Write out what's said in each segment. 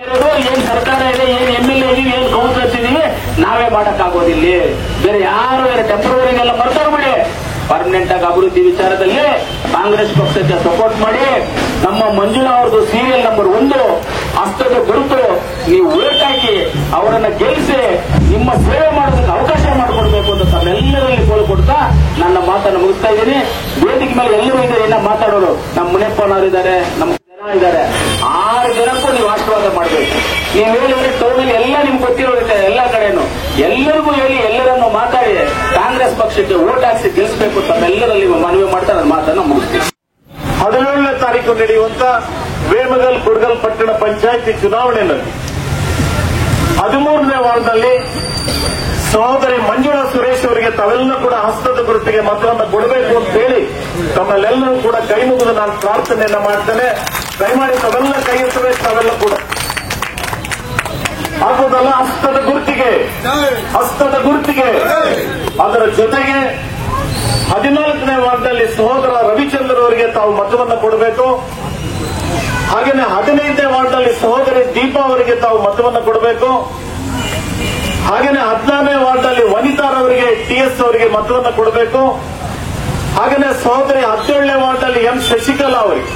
ಏನ್ ಸರ್ಕಾರ ಇದೆ, ಏನ್ MLA ಇದೀವಿ, ಏನ್ ಕೌನ್ಸಿಲರ್ಸ್ ಇದೀವಿ, ನಾವೇ ಮಾಡಕ್ಕಾಗೋದಿಲ್ಲ. ಬೇರೆ ಯಾರು ಟೆಂಪರವರಿಗೆಲ್ಲ ಮರ್ತಾರ ಮಾಡಿ ಪರ್ಮನೆಂಟ್ ಆಗಿ ಅಭಿವೃದ್ಧಿ ವಿಚಾರದಲ್ಲಿ ಕಾಂಗ್ರೆಸ್ ಪಕ್ಷಕ್ಕೆ ಸಪೋರ್ಟ್ ಮಾಡಿ. ನಮ್ಮ ಮಂಜುಳಾ ಅವ್ರದ್ದು ಸೀರಿಯಲ್ ನಂಬರ್ 1 ಹಸ್ತದ ಗುರುತು ನೀವು ಓಟ್ ಹಾಕಿ ಅವರನ್ನ ಗೆಲ್ಲಿಸಿ ನಿಮ್ಮ ಸೇವೆ ಮಾಡೋದಕ್ಕೆ ಅವಕಾಶ ಮಾಡಿಕೊಡ್ಬೇಕು ಅಂತ ತಮ್ಮೆಲ್ಲರಲ್ಲಿ ಕೋಲ್ಕೊಡ್ತಾ ನನ್ನ ಮಾತನ್ನು ಮುಗಿಸ್ತಾ ಇದ್ದೀನಿ. ವೇದಿಕೆ ಮೇಲೆ ಎಲ್ಲರೂ ಇದ್ದಾರೆ, ಇನ್ನ ಮಾತಾಡೋರು ನಮ್ಮ ಮುನಿಯಪ್ಪನವರಿದ್ದಾರೆ, ನಮ್ಮ ಜನ ಇದ್ದಾರೆ. 6 ಜನಕ್ಕೂ ನೀವು ಆಶೀರ್ವಾದ ಮಾಡಬೇಕು. ನೀವು ಹೇಳಿ ಟೌನಲ್ಲಿ ಎಲ್ಲ ನಿಮ್ಗೆ ಗೊತ್ತಿರೋದಿದೆ, ಎಲ್ಲ ಕಡೆನೂ ಎಲ್ಲರಿಗೂ ಹೇಳಿ ಎಲ್ಲರನ್ನು ಮಾತಾಡಿ ಕಾಂಗ್ರೆಸ್ ಪಕ್ಷಕ್ಕೆ ಓಟ್ ಹಾಕಿಸಿ ಗೆಲ್ಲಿಸಬೇಕು ತಮ್ಮೆಲ್ಲರಲ್ಲಿ ಮನವಿ ಮಾಡ್ತಾ ನನ್ನ ಮಾತನ್ನು ಮುಗಿಸ್ತೀನಿ. 17ನೇ ತಾರೀಕು ನಡೆಯುವಂತ ವೇಮಗಲ್ ಕುಡ್ಗಲ್ ಪಟ್ಟಣ ಪಂಚಾಯಿತಿ ಚುನಾವಣೆಯಲ್ಲಿ 13ನೇ ವಾರ್ಡ್ನಲ್ಲಿ ಸಹೋದರಿ ಮಂಜುಳಾ ಸುರೇಶ್ ಅವರಿಗೆ ತಾವೆಲ್ಲ ಕೂಡ ಹಸ್ತದ ಗುರುತಿಗೆ ಮತವನ್ನು ಕೊಡಬೇಕು ಅಂತ ಹೇಳಿ ತಮ್ಮಲ್ಲೆಲ್ಲರೂ ಕೂಡ ಕೈ ಮುಗಿದು ನಾನು ಪ್ರಾರ್ಥನೆಯನ್ನ ಮಾಡ್ತೇನೆ. ದಯಮಾಡಿ ತಾವೆಲ್ಲ ಕೈ ಎತ್ತಬೇಕು. ತಾವೆಲ್ಲ ಕೂಡ ಆಗೋದಲ್ಲ, ಹಸ್ತದ ಗುರುತಿಗೆ ಅದರ ಜೊತೆಗೆ 14ನೇ ವಾರ್ಡ್ನಲ್ಲಿ ಸಹೋದರ ರವಿಚಂದ್ರ ಅವರಿಗೆ ತಾವು ಮತವನ್ನು ಕೊಡಬೇಕು. ಹಾಗೆಯೇ 15ನೇ ವಾರ್ಡ್ನಲ್ಲಿ ಸಹೋದರಿ ದೀಪಾ ಅವರಿಗೆ ತಾವು ಮತವನ್ನು ಕೊಡಬೇಕು. ಹಾಗೆಯೇ 16ನೇ ವಾರ್ಡ್ನಲ್ಲಿ ವನಿತಾರವರಿಗೆ TS ಅವರಿಗೆ ಮತವನ್ನು ಕೊಡಬೇಕು. ಹಾಗೆಯೇ ಸಹೋದರಿ 17ನೇ ವಾರ್ಡ್ನಲ್ಲಿ M ಶಶಿಕಲಾ ಅವರಿಗೆ,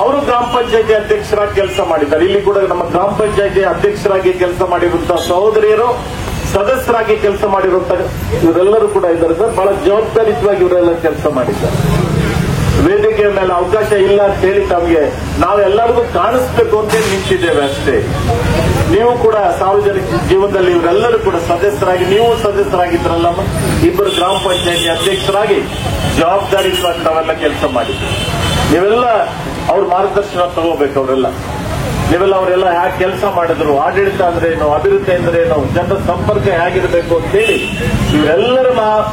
ಅವರು ಗ್ರಾಮ ಪಂಚಾಯತಿ ಅಧ್ಯಕ್ಷರಾಗಿ ಕೆಲಸ ಮಾಡಿದ್ದಾರೆ. ಇಲ್ಲಿ ಕೂಡ ನಮ್ಮ ಗ್ರಾಮ ಪಂಚಾಯತಿ ಅಧ್ಯಕ್ಷರಾಗಿ ಕೆಲಸ ಮಾಡಿರುವಂತಹ ಸಹೋದರಿಯರು, ಸದಸ್ಯರಾಗಿ ಕೆಲಸ ಮಾಡಿರುವಂತಹ ಇವರೆಲ್ಲರೂ ಕೂಡ ಇದ್ದಾರೆ ಸರ್. ಬಹಳ ಜವಾಬ್ದಾರಿಯುತವಾಗಿ ಇವರೆಲ್ಲ ಕೆಲಸ ಮಾಡಿದ್ದಾರೆ. ವೇದಿಕೆಯ ಮೇಲೆ ಅವಕಾಶ ಇಲ್ಲ ಅಂತ ಹೇಳಿ ತಮಗೆ ನಾವೆಲ್ಲರಿಗೂ ಕಾಣಿಸ್ಬೇಕು ಅಂತ ನಿಂತಿದ್ದೇವೆ ಅಷ್ಟೇ. ನೀವು ಕೂಡ ಸಾರ್ವಜನಿಕ ಜೀವನದಲ್ಲಿ ಇವರೆಲ್ಲರೂ ಕೂಡ ಸದಸ್ಯರಾಗಿ, ನೀವು ಸದಸ್ಯರಾಗಿದ್ರಲ್ಲ, ಇಬ್ಬರು ಗ್ರಾಮ ಪಂಚಾಯತಿ ಅಧ್ಯಕ್ಷರಾಗಿ ಜವಾಬ್ದಾರಿಯುತವಾಗಿ ನಾವೆಲ್ಲ ಕೆಲಸ ಮಾಡಿದ್ದೀವಿ. ನೀವೆಲ್ಲ ಅವ್ರ ಮಾರ್ಗದರ್ಶನ ತಗೋಬೇಕು. ಅವರೆಲ್ಲ ಹ್ಯಾಗೆ ಕೆಲಸ ಮಾಡಿದ್ರು, ಆಡಳಿತ ಅಂದ್ರೇನು, ಅಭಿವೃದ್ಧಿ ಅಂದ್ರೇನು, ಜನರ ಸಂಪರ್ಕ ಹೇಗಿರಬೇಕು ಅಂತ ಹೇಳಿ ಇವರೆಲ್ಲರ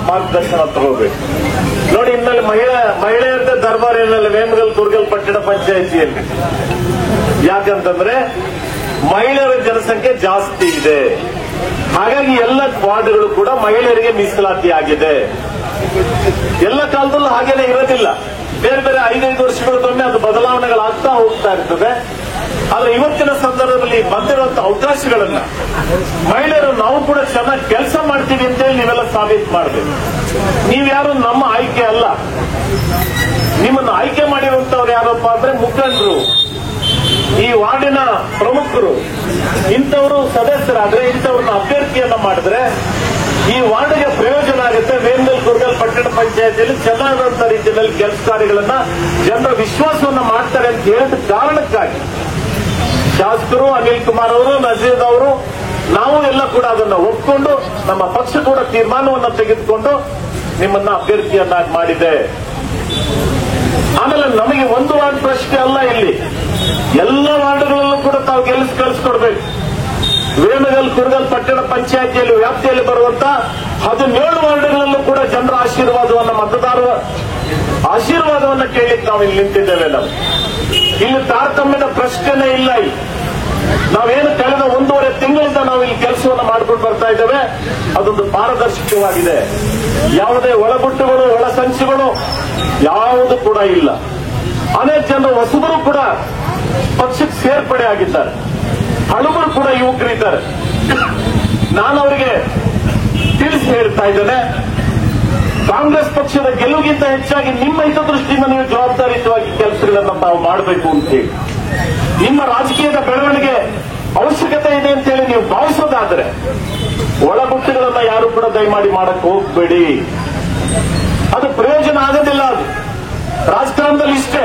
ಮಾರ್ಗದರ್ಶನ ತಗೋಬೇಕು. ನೋಡಿ, ಇನ್ಮೇಲೆ ಮಹಿಳೆಯರದೇ ದರ್ಬಾರ್ ಏನಲ್ಲಿ ವೇಮಗಲ್ ಕುರ್ಗಲ್ ಪಟ್ಟಣ ಪಂಚಾಯಿತಿಯಲ್ಲಿ. ಯಾಕಂತಂದ್ರೆ ಮಹಿಳೆಯರ ಜನಸಂಖ್ಯೆ ಜಾಸ್ತಿ ಇದೆ. ಹಾಗಾಗಿ ಎಲ್ಲ ವಾರ್ಡ್ಗಳು ಕೂಡ ಮಹಿಳೆಯರಿಗೆ ಮೀಸಲಾತಿ ಆಗಿದೆ. ಎಲ್ಲ ಕಾಲದಲ್ಲೂ ಹಾಗೇನೆ ಇರೋದಿಲ್ಲ. ಬೇರೆ ಬೇರೆ 5-5 ವರ್ಷಗಳಿಗೊಮ್ಮೆ ಅದು ಬದಲಾವಣೆಗಳಾಗ್ತಾ ಹೋಗ್ತಾ ಇರ್ತದೆ. ಆದ್ರೆ ಇವತ್ತಿನ ಸಂದರ್ಭದಲ್ಲಿ ಬಂದಿರುವಂತಹ ಅವಕಾಶಗಳನ್ನ ಮಹಿಳೆಯರು ನಾವು ಕೂಡ ಚೆನ್ನಾಗಿ ಕೆಲಸ ಮಾಡ್ತೀವಿ ಅಂತೇಳಿ ನೀವೆಲ್ಲ ಸಾಬೀತು ಮಾಡಬೇಕು. ನೀವ್ಯಾರು ನಮ್ಮ ಆಯ್ಕೆ ಅಲ್ಲ. ನಿಮ್ಮನ್ನು ಆಯ್ಕೆ ಮಾಡಿರುವಂತವ್ರು ಯಾರಪ್ಪ ಅಂದ್ರೆ ಮುಖಂಡರು, ಈ ವಾರ್ಡಿನ ಪ್ರಮುಖರು. ಇಂಥವರು ಸದಸ್ಯರಾದ್ರೆ, ಇಂಥವ್ರನ್ನ ಅಭ್ಯರ್ಥಿಯನ್ನ ಮಾಡಿದ್ರೆ ಈ ವಾರ್ಡ್ಗೆ ಪ್ರಯೋಜನ ಆಗುತ್ತೆ. ವೇಮಗಲ್ ಕುರ್ಗಲ್ ಪಟ್ಟಣ ಪಂಚಾಯತಿಯಲ್ಲಿ ಚೆನ್ನಾದಂತ ರೀತಿಯಲ್ಲಿ ಕೆಲಸ ಕಾರ್ಯಗಳನ್ನ ಜನರ ವಿಶ್ವಾಸವನ್ನ ಮಾಡ್ತಾರೆ ಅಂತ ಹೇಳಿದ ಕಾರಣಕ್ಕಾಗಿ ಶಾಸಕರು ಅನಿಲ್ ಕುಮಾರ್ ಅವರು, ನಜೀರ್ ಅವರು, ನಾವು ಎಲ್ಲ ಕೂಡ ಅದನ್ನ ಒಪ್ಪಿಕೊಂಡು ನಮ್ಮ ಪಕ್ಷ ಕೂಡ ತೀರ್ಮಾನವನ್ನ ತೆಗೆದುಕೊಂಡು ನಿಮ್ಮನ್ನ ಅಭ್ಯರ್ಥಿಯನ್ನಾಗಿ ಮಾಡಿದೆ. ಆಮೇಲೆ ನಮಗೆ ಒಂದು ವಾರ್ಡ್ ಪ್ರಶ್ನೆ ಅಲ್ಲ, ಇಲ್ಲಿ ಎಲ್ಲ ವಾರ್ಡ್ಗಳಲ್ಲೂ ಕೂಡ ತಾವು ಕಳಿಸ್ಕೊಡ್ಬೇಕು. ವೇಮಗಲ್ ಕುರ್ಗಲ್ ಪಟ್ಟಣ ಪಂಚಾಯಿತಿಯಲ್ಲಿ ವ್ಯಾಪ್ತಿಯಲ್ಲಿ ಬರುವಂತ 17 ವಾರ್ಡ್ಗಳಲ್ಲೂ ಕೂಡ ಜನರ ಆಶೀರ್ವಾದವನ್ನ, ಮತದಾರರ ಆಶೀರ್ವಾದವನ್ನ ಕೇಳಲಿಕ್ಕೆ ನಾವು ಇಲ್ಲಿ ನಿಂತಿದ್ದೇವೆ. ನಾವು ಇಲ್ಲಿ ತಾರತಮ್ಯದ ಪ್ರಶ್ನೆನೇ ಇಲ್ಲ. ನಾವೇನು ಕಳೆದ 1.5 ತಿಂಗಳಿಂದ ನಾವು ಇಲ್ಲಿ ಕೆಲಸವನ್ನು ಮಾಡ್ಕೊಂಡು ಬರ್ತಾ ಇದ್ದೇವೆ. ಅದೊಂದು ಪಾರದರ್ಶಕವಾಗಿದೆ. ಯಾವುದೇ ಒಳಗುಟ್ಟುಗಳು, ಒಳಸಂಚುಗಳು ಯಾವುದು ಕೂಡ ಇಲ್ಲ. ಅನೇಕ ಜನರು ಹೊಸಬರು ಕೂಡ ಪಕ್ಷಕ್ಕೆ ಸೇರ್ಪಡೆ ಆಗಿದ್ದಾರೆ, ಹಳಬರು ಕೂಡ ಯುವಕರಿದ್ದಾರೆ. ನಾನು ಅವರಿಗೆ ತಿಳಿಸಿ ಹೇಳ್ತಾ ಇದ್ದೇನೆ, ಕಾಂಗ್ರೆಸ್ ಪಕ್ಷದ ಗೆಲುವಿಗಿಂತ ಹೆಚ್ಚಾಗಿ ನಿಮ್ಮ ಹಿತದೃಷ್ಟಿಯಿಂದ ನೀವು ಜವಾಬ್ದಾರಿಯುತವಾಗಿ ಕೆಲಸಗಳನ್ನ ತಾವು ಮಾಡಬೇಕು ಅಂತ ಹೇಳಿ, ನಿಮ್ಮ ರಾಜಕೀಯದ ಬೆಳವಣಿಗೆ ಅವಶ್ಯಕತೆ ಇದೆ ಅಂತ ಹೇಳಿ ನೀವು ಭಾವಿಸೋದಾದ್ರೆ ಒಳಗುಟ್ಟುಗಳನ್ನ ಯಾರು ಕೂಡ ದಯಮಾಡಿ ಮಾಡಕ್ ಹೋಗ್ಬೇಡಿ. ಅದು ಪ್ರಯೋಜನ ಆಗೋದಿಲ್ಲ. ಅದು ರಾಜಕಾರಣದಲ್ಲಿ ಇಷ್ಟೇ,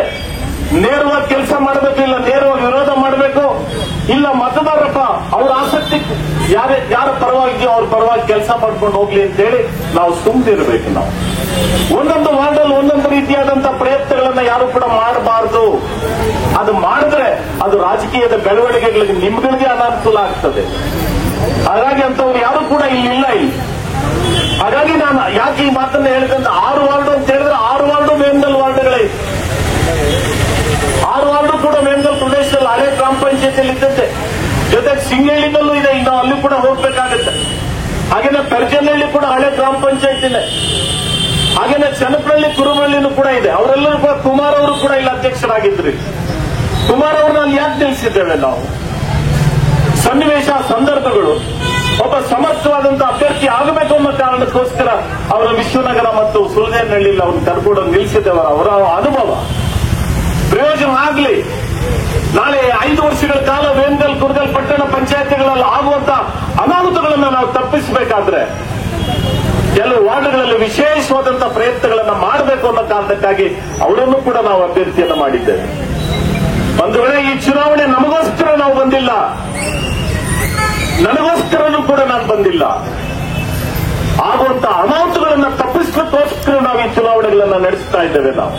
ನೇರವಾಗಿ ಕೆಲಸ ಮಾಡಬೇಕು, ಇಲ್ಲ ನೇರವಾಗಿ ವಿರೋಧ ಮಾಡಬೇಕು, ಇಲ್ಲ ಮತದಾರಪ್ಪ ಅವ್ರ ಆಸಕ್ತಿ ಯಾರ ಪರವಾಗಿದೆಯೋ ಅವ್ರ ಪರವಾಗಿ ಕೆಲಸ ಮಾಡ್ಕೊಂಡು ಹೋಗ್ಲಿ ಅಂತ ಹೇಳಿ ನಾವು ಸುಮ್ಮನಿರಬೇಕು. ನಾವು ಒಂದೊಂದು ವಾರ್ಡಲ್ಲಿ ಒಂದೊಂದು ರೀತಿಯಾದಂತಹ ಪ್ರಯತ್ನಗಳನ್ನ ಯಾರು ಕೂಡ ಮಾಡಬಾರದು. ಅದು ಮಾಡಿದ್ರೆ ಅದು ರಾಜಕೀಯದ ಬೆಳವಣಿಗೆಗಳಿಗೆ ನಿಮ್ಗಳಿಗೆ ಅನಾನುಕೂಲ ಆಗ್ತದೆ. ಹಾಗಾಗಿ ಅಂತವ್ರು ಯಾರು ಕೂಡ ಇಲ್ಲಿಲ್ಲ. ಹಾಗಾಗಿ ನಾನು ಯಾಕೆ ಈ ಮಾತನ್ನ ಹೇಳಿದಂತ 6 ವಾರ್ಡ್ ಅಂತ ಹೇಳಿದ್ರೆ 6 ವಾರ್ಡು ವೇಮಗಲ್ ವಾರ್ಡ್ಗಳೇ. 6 ವಾರ್ಡು ಕೂಡ ವೇಮಗಲ್ ಪ್ರದೇಶದಲ್ಲಿ ಹಳೆ ಗ್ರಾಮ ಪಂಚಾಯತಿಯಲ್ಲಿ ಇದ್ದಂತೆ. ಜೊತೆಗೆ ಸಿಂಗಳ್ಳಿನಲ್ಲೂ ಇದೆ, ಇನ್ನು ಅಲ್ಲಿ ಕೂಡ ಹೋಗ್ಬೇಕಾಗುತ್ತೆ. ಹಾಗೇನೆ ಪೆರ್ಜನಹಳ್ಳಿ ಕೂಡ ಹಳೆ ಗ್ರಾಮ ಪಂಚಾಯತಿನೇ. ಹಾಗೇನೆ ಚನ್ನಪಳ್ಳಿ, ಕುರುಬಳ್ಳಿನೂ ಕೂಡ ಇದೆ. ಅವರೆಲ್ಲರೂ ಕೂಡ ಕುಮಾರ್ ಅವರು ಕೂಡ ಇಲ್ಲಿ ಅಧ್ಯಕ್ಷರಾಗಿದ್ರಿ. ಕುಮಾರ್ ಅವ್ರನ್ನ ಅಲ್ಲಿ ಯಾಕೆ ನಿಲ್ಲಿಸಿದ್ದೇವೆ ನಾವು? ಸನ್ನಿವೇಶ ಸಂದರ್ಭಗಳು ಒಬ್ಬ ಸಮರ್ಥವಾದಂತಹ ಅಭ್ಯರ್ಥಿ ಆಗಬೇಕು ಅನ್ನೋ ಕಾರಣಕ್ಕೋಸ್ಕರ ಅವರ ವಿಶ್ವನಗರ ಮತ್ತು ಸುಲ್ಜೇನಹಳ್ಳಿಯಲ್ಲಿ ಅವ್ರನ್ನ ಕರ್ಕೊಂಡು ನಿಲ್ಲಿಸಿದವರ ಅವರ ಅನುಭವ ಪ್ರಯೋಜನ ಆಗಲಿ. ನಾಳೆ 5 ವರ್ಷಗಳ ಕಾಲ ವೇಮಗಲ್ ಕುರ್ಗಲ್ ಪಟ್ಟಣ ಪಂಚಾಯತಿಗಳಲ್ಲಿ ಆಗುವಂತ ಅನಾಹುತಗಳನ್ನು ನಾವು ತಪ್ಪಿಸಬೇಕಾದ್ರೆ ಕೆಲವು ವಾರ್ಡ್ಗಳಲ್ಲಿ ವಿಶೇಷವಾದಂತಹ ಪ್ರಯತ್ನಗಳನ್ನ ಮಾಡಬೇಕು ಅನ್ನೋ ಕಾರಣಕ್ಕಾಗಿ ಅವರನ್ನು ಕೂಡ ನಾವು ಅಭ್ಯರ್ಥಿಯನ್ನ ಮಾಡಿದ್ದೇವೆ. ಒಂದು ವೇಳೆ ಈ ಚುನಾವಣೆ ನಮಗೋಸ್ಕರ ನಾವು ಬಂದಿಲ್ಲ, ನನಗೋಸ್ಕರನೂ ಕೂಡ ನಾನು ಬಂದಿಲ್ಲ, ಆಗುವಂತ ಅನಾಹುತಗಳನ್ನ ತಪ್ಪಿಸಲಿಕ್ಕೋಸ್ಕರ ನಾವು ಈ ಚುನಾವಣೆಗಳನ್ನ ನಡೆಸ್ತಾ ಇದ್ದೇವೆ ನಾವು.